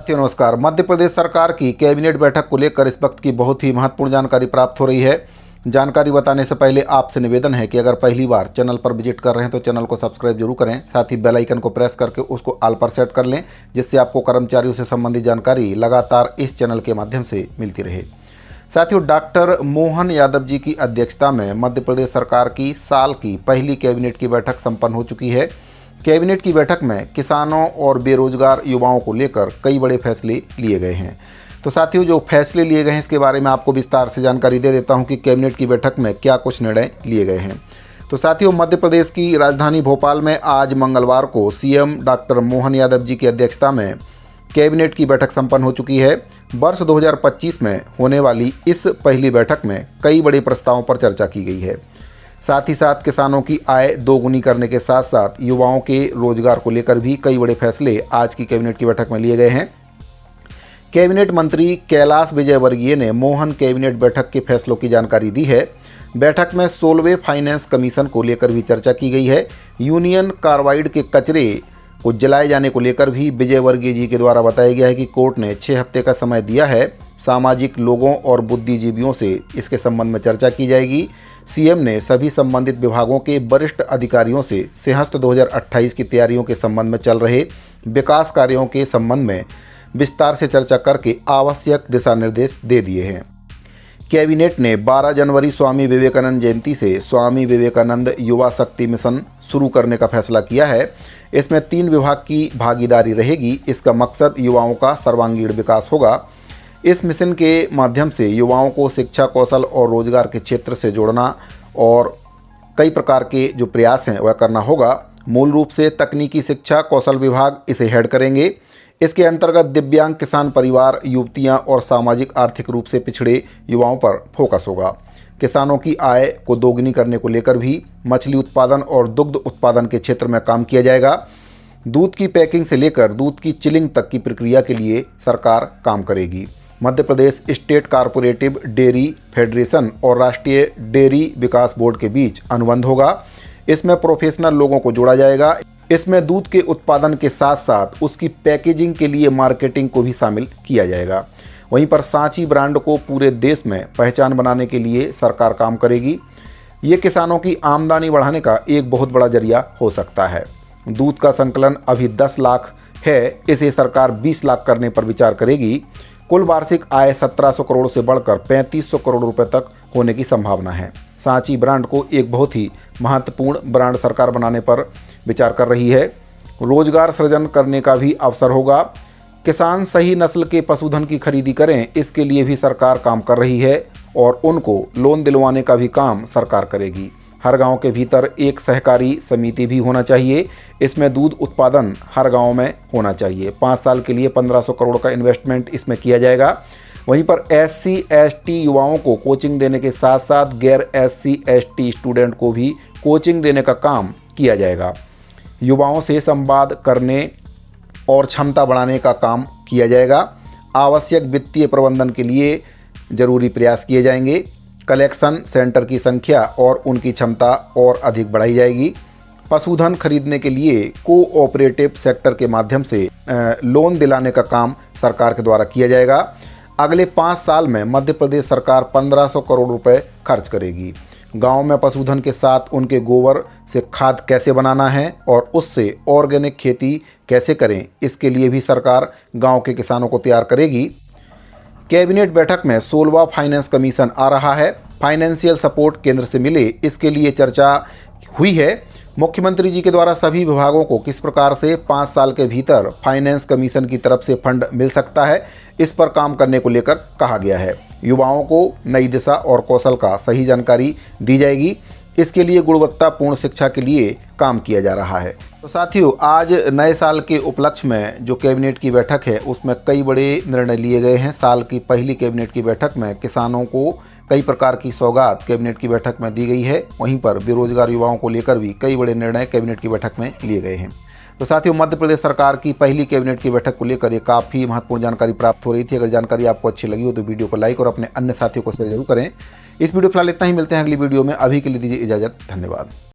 साथियों नमस्कार। मध्य प्रदेश सरकार की कैबिनेट बैठक को लेकर इस वक्त की बहुत ही महत्वपूर्ण जानकारी प्राप्त हो रही है। जानकारी बताने से पहले आपसे निवेदन है कि अगर पहली बार चैनल पर विजिट कर रहे हैं तो चैनल को सब्सक्राइब जरूर करें, साथ ही बेल आइकन को प्रेस करके उसको ऑल पर सेट कर लें, जिससे आपको कर्मचारियों से संबंधित जानकारी लगातार इस चैनल के माध्यम से मिलती रहे। साथियों, डॉक्टर मोहन यादव जी की अध्यक्षता में मध्य प्रदेश सरकार की साल की पहली कैबिनेट की बैठक संपन्न हो चुकी है। कैबिनेट की बैठक में किसानों और बेरोजगार युवाओं को लेकर कई बड़े फैसले लिए गए हैं। तो साथियों, जो फैसले लिए गए हैं इसके बारे में आपको विस्तार से जानकारी दे देता हूं कि कैबिनेट की बैठक में क्या कुछ निर्णय लिए गए हैं। तो साथियों, मध्य प्रदेश की राजधानी भोपाल में आज मंगलवार को सीएम डॉक्टर मोहन यादव जी की अध्यक्षता में कैबिनेट की बैठक संपन्न हो चुकी है। वर्ष 2025 में होने वाली इस पहली बैठक में कई बड़े प्रस्तावों पर चर्चा की गई है। साथ ही साथ किसानों की आय दोगुनी करने के साथ साथ युवाओं के रोजगार को लेकर भी कई बड़े फैसले आज की कैबिनेट की बैठक में लिए गए हैं। कैबिनेट मंत्री कैलाश विजयवर्गीय ने मोहन कैबिनेट बैठक के फैसलों की जानकारी दी है। बैठक में 16वें फाइनेंस कमीशन को लेकर भी चर्चा की गई है। यूनियन कार्बाइड के कचरे को जलाए जाने को लेकर भी विजयवर्गीय जी के द्वारा बताया गया है कि कोर्ट ने 6 हफ्ते का समय दिया है। सामाजिक लोगों और बुद्धिजीवियों से इसके संबंध में चर्चा की जाएगी। सीएम ने सभी संबंधित विभागों के वरिष्ठ अधिकारियों से सिंहस्थ 2028 की तैयारियों के संबंध में चल रहे विकास कार्यों के संबंध में विस्तार से चर्चा करके आवश्यक दिशा निर्देश दे दिए हैं। कैबिनेट ने 12 जनवरी स्वामी विवेकानंद जयंती से स्वामी विवेकानंद युवा शक्ति मिशन शुरू करने का फैसला किया है। इसमें 3 विभाग की भागीदारी रहेगी। इसका मकसद युवाओं का सर्वांगीण विकास होगा। इस मिशन के माध्यम से युवाओं को शिक्षा, कौशल और रोजगार के क्षेत्र से जोड़ना और कई प्रकार के जो प्रयास हैं वह करना होगा। मूल रूप से तकनीकी शिक्षा कौशल विभाग इसे हेड करेंगे। इसके अंतर्गत दिव्यांग, किसान परिवार, युवतियां और सामाजिक आर्थिक रूप से पिछड़े युवाओं पर फोकस होगा। किसानों की आय को दोगुनी करने को लेकर भी मछली उत्पादन और दुग्ध उत्पादन के क्षेत्र में काम किया जाएगा। दूध की पैकिंग से लेकर दूध की चिलिंग तक की प्रक्रिया के लिए सरकार काम करेगी। Madhya Pradesh state corporative dairy federation और राष्ट्रीय डेयरी विकास बोर्ड के बीच अनुबंध होगा। इसमें प्रोफेशनल लोगों को जोड़ा जाएगा। इसमें दूध के उत्पादन के साथ साथ उसकी पैकेजिंग के लिए मार्केटिंग को भी शामिल किया जाएगा। वहीं पर सांची ब्रांड को पूरे देश में पहचान बनाने के लिए सरकार काम करेगी। ये किसानों की आमदनी बढ़ाने का एक बहुत बड़ा जरिया हो सकता है। दूध का संकलन अभी 10 लाख है, इसे सरकार 20 लाख करने पर विचार करेगी। कुल वार्षिक आय 1700 करोड़ से बढ़कर 3500 करोड़ रुपए तक होने की संभावना है। सांची ब्रांड को एक बहुत ही महत्वपूर्ण ब्रांड सरकार बनाने पर विचार कर रही है। रोजगार सृजन करने का भी अवसर होगा। किसान सही नस्ल के पशुधन की खरीदी करें, इसके लिए भी सरकार काम कर रही है और उनको लोन दिलवाने का भी काम सरकार करेगी। हर गांव के भीतर एक सहकारी समिति भी होना चाहिए। इसमें दूध उत्पादन हर गांव में होना चाहिए। 5 साल के लिए 1500 करोड़ का इन्वेस्टमेंट इसमें किया जाएगा। वहीं पर SC ST युवाओं को कोचिंग देने के साथ साथ गैर SC ST स्टूडेंट को भी कोचिंग देने का काम किया जाएगा। युवाओं से संवाद करने और क्षमता बढ़ाने का काम किया जाएगा। आवश्यक वित्तीय प्रबंधन के लिए जरूरी प्रयास किए जाएंगे। कलेक्शन सेंटर की संख्या और उनकी क्षमता और अधिक बढ़ाई जाएगी। पशुधन खरीदने के लिए कोऑपरेटिव सेक्टर के माध्यम से लोन दिलाने का काम सरकार के द्वारा किया जाएगा। अगले 5 साल में मध्य प्रदेश सरकार 1500 करोड़ रुपए खर्च करेगी। गांव में पशुधन के साथ उनके गोबर से खाद कैसे बनाना है और उससे ऑर्गेनिक खेती कैसे करें, इसके लिए भी सरकार गांव के किसानों को तैयार करेगी। कैबिनेट बैठक में 16वां फाइनेंस कमीशन आ रहा है। फाइनेंशियल सपोर्ट केंद्र से मिले, इसके लिए चर्चा हुई है। मुख्यमंत्री जी के द्वारा सभी विभागों को किस प्रकार से 5 साल के भीतर फाइनेंस कमीशन की तरफ से फंड मिल सकता है, इस पर काम करने को लेकर कहा गया है। युवाओं को नई दिशा और कौशल का सही जानकारी दी जाएगी। इसके लिए गुणवत्तापूर्ण शिक्षा के लिए काम किया जा रहा है। तो साथियों, आज नए साल के उपलक्ष्य में जो कैबिनेट की बैठक है उसमें कई बड़े निर्णय लिए गए हैं। साल की पहली कैबिनेट की बैठक में किसानों को कई प्रकार की सौगात कैबिनेट की बैठक में दी गई है। वहीं पर बेरोजगार युवाओं को लेकर भी कई बड़े निर्णय कैबिनेट की बैठक में लिए गए हैं। तो साथियों, मध्य प्रदेश सरकार की पहली कैबिनेट की बैठक को लेकर ये काफ़ी महत्वपूर्ण जानकारी प्राप्त हो रही थी। अगर जानकारी आपको अच्छी लगी हो तो वीडियो को लाइक और अपने अन्य साथियों को शेयर जरूर करें। इस वीडियो फिलहाल इतना ही, मिलते हैं अगली वीडियो में। अभी के लिए दीजिए इजाज़त। धन्यवाद।